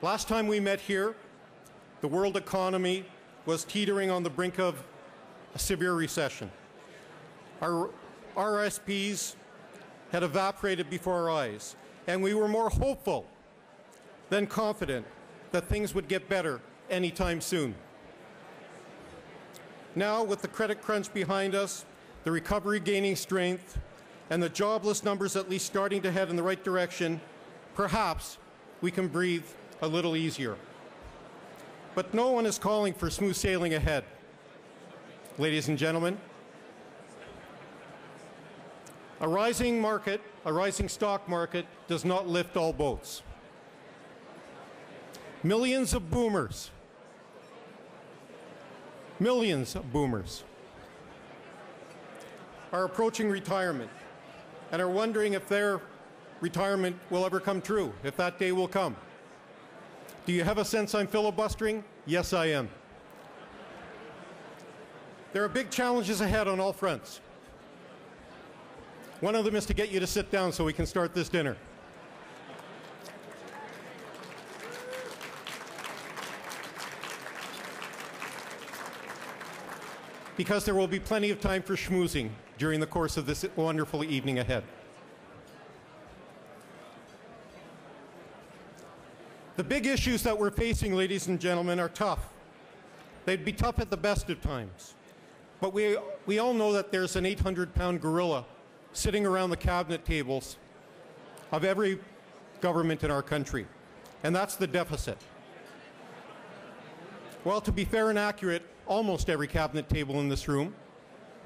Last time we met here, the world economy was teetering on the brink of a severe recession. Our RSPs had evaporated before our eyes, and we were more hopeful than confident that things would get better anytime soon. Now, with the credit crunch behind us, the recovery gaining strength, and the jobless numbers at least starting to head in the right direction, perhaps we can breathe a little easier. But no one is calling for smooth sailing ahead. Ladies and gentlemen, a rising stock market does not lift all boats. Millions of boomers are approaching retirement and are wondering if their retirement will ever come true, if that day will come. Do you have a sense I'm filibustering? Yes, I am. There are big challenges ahead on all fronts. One of them is to get you to sit down so we can start this dinner. Because there will be plenty of time for schmoozing during the course of this wonderful evening ahead. The big issues that we're facing, ladies and gentlemen, are tough. They'd be tough at the best of times. But we all know that there's an 800-pound gorilla sitting around the cabinet tables of every government in our country, and that's the deficit. Well, to be fair and accurate, almost every cabinet table in this room,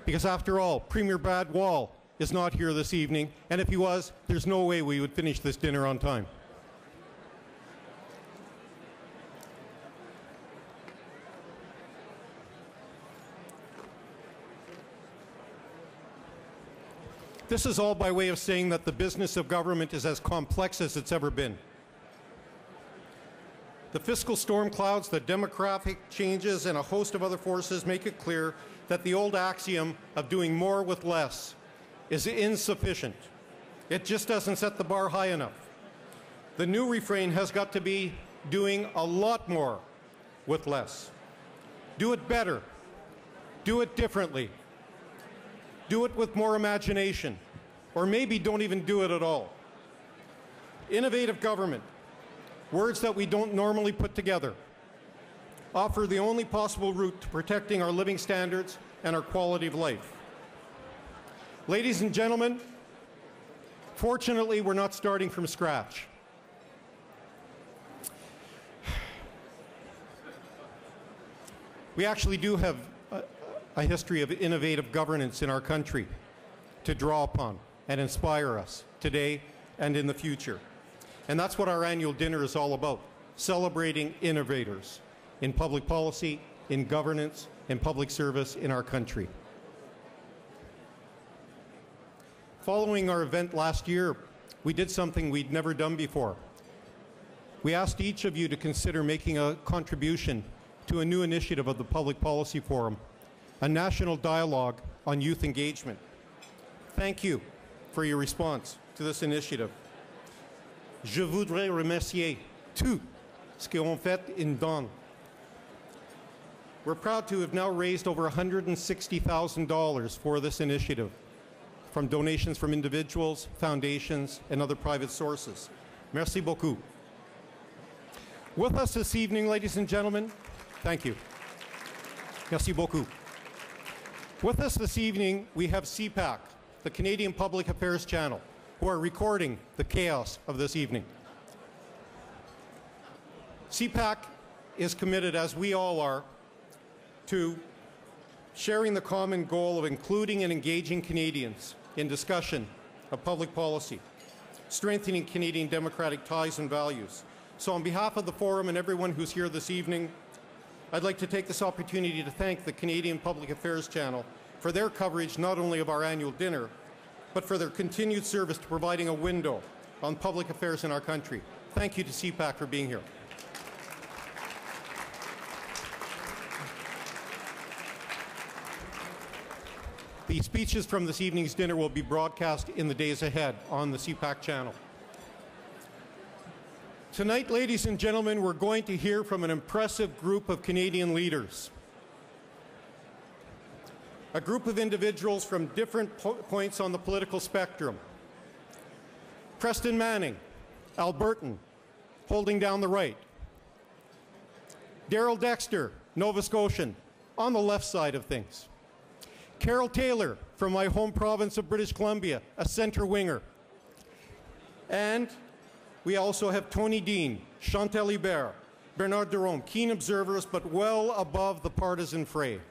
because after all, Premier Brad Wall is not here this evening, and if he was, there's no way we would finish this dinner on time. This is all by way of saying that the business of government is as complex as it's ever been. The fiscal storm clouds, the demographic changes, and a host of other forces make it clear that the old axiom of doing more with less is insufficient. It just doesn't set the bar high enough. The new refrain has got to be doing a lot more with less. Do it better. Do it differently. Do it with more imagination, or maybe don't even do it at all. Innovative government, words that we don't normally put together, offer the only possible route to protecting our living standards and our quality of life. Ladies and gentlemen, fortunately, we're not starting from scratch. We actually do have a history of innovative governance in our country to draw upon and inspire us today and in the future. And that's what our annual dinner is all about, celebrating innovators in public policy, in governance, in public service in our country. Following our event last year, we did something we'd never done before. We asked each of you to consider making a contribution to a new initiative of the Public Policy Forum, a national dialogue on youth engagement. Thank you for your response to this initiative. Je voudrais remercier tous ceux qui ont fait une don. We're proud to have now raised over $160,000 for this initiative from donations from individuals, foundations, and other private sources. Merci beaucoup. With us this evening, ladies and gentlemen, thank you. Merci beaucoup. With us this evening, we have CPAC, the Canadian Public Affairs Channel, who are recording the chaos of this evening. CPAC is committed, as we all are, to sharing the common goal of including and engaging Canadians in discussion of public policy, strengthening Canadian democratic ties and values. So on behalf of the Forum and everyone who's here this evening, I'd like to take this opportunity to thank the Canadian Public Affairs Channel for their coverage not only of our annual dinner, but for their continued service to providing a window on public affairs in our country. Thank you to CPAC for being here. The speeches from this evening's dinner will be broadcast in the days ahead on the CPAC channel. Tonight, ladies and gentlemen, we're going to hear from an impressive group of Canadian leaders. A group of individuals from different points on the political spectrum. Preston Manning, Albertan, holding down the right. Darrell Dexter, Nova Scotian, on the left side of things. Carol Taylor, from my home province of British Columbia, a center winger. And we also have Tony Dean, Chantal Hébert, Bernard Derome, keen observers, but well above the partisan fray.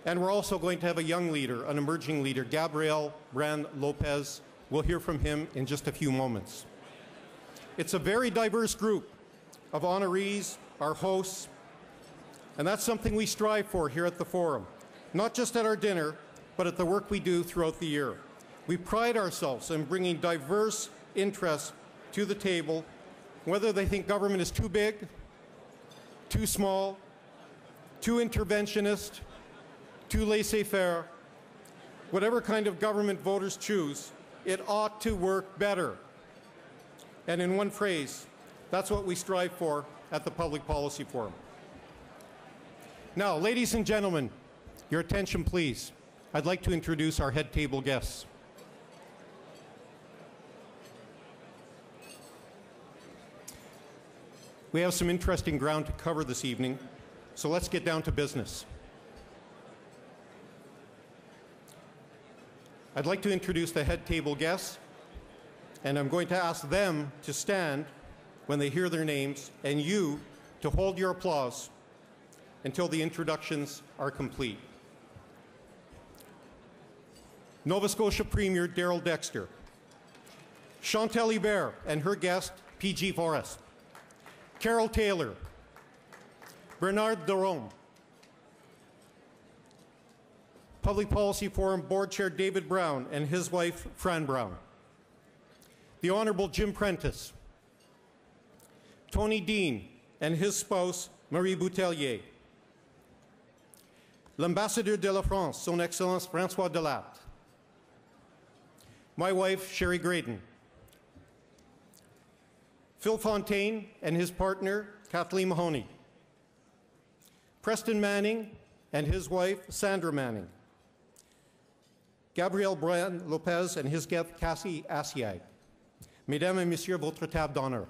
And we're also going to have a young leader, an emerging leader, Gabriel Brand Lopez. We'll hear from him in just a few moments. It's a very diverse group of honorees, our hosts, and that's something we strive for here at the Forum, not just at our dinner, but at the work we do throughout the year. We pride ourselves in bringing diverse interests to the table, whether they think government is too big, too small, too interventionist, too laissez-faire. Whatever kind of government voters choose, it ought to work better. And in one phrase, that's what we strive for at the Public Policy Forum. Now, ladies and gentlemen, your attention please. I'd like to introduce our head table guests. We have some interesting ground to cover this evening, so let's get down to business. I'd like to introduce the head table guests, and I'm going to ask them to stand when they hear their names, and you to hold your applause until the introductions are complete. Nova Scotia Premier Darrell Dexter, Chantal Hébert and her guest PG Forrest, Carol Taylor, Bernard Derome, Public Policy Forum Board Chair David Brown and his wife Fran Brown, the Honourable Jim Prentice, Tony Dean and his spouse Marie Boutellier, l'Ambassadeur de la France, Son Excellence François Delatte, my wife Sherry Graydon, Phil Fontaine and his partner Kathleen Mahoney, Preston Manning and his wife Sandra Manning, Gabriel Brand Lopez and his guest Cassie Asiag. Mesdames et Messieurs, votre table d'honneur.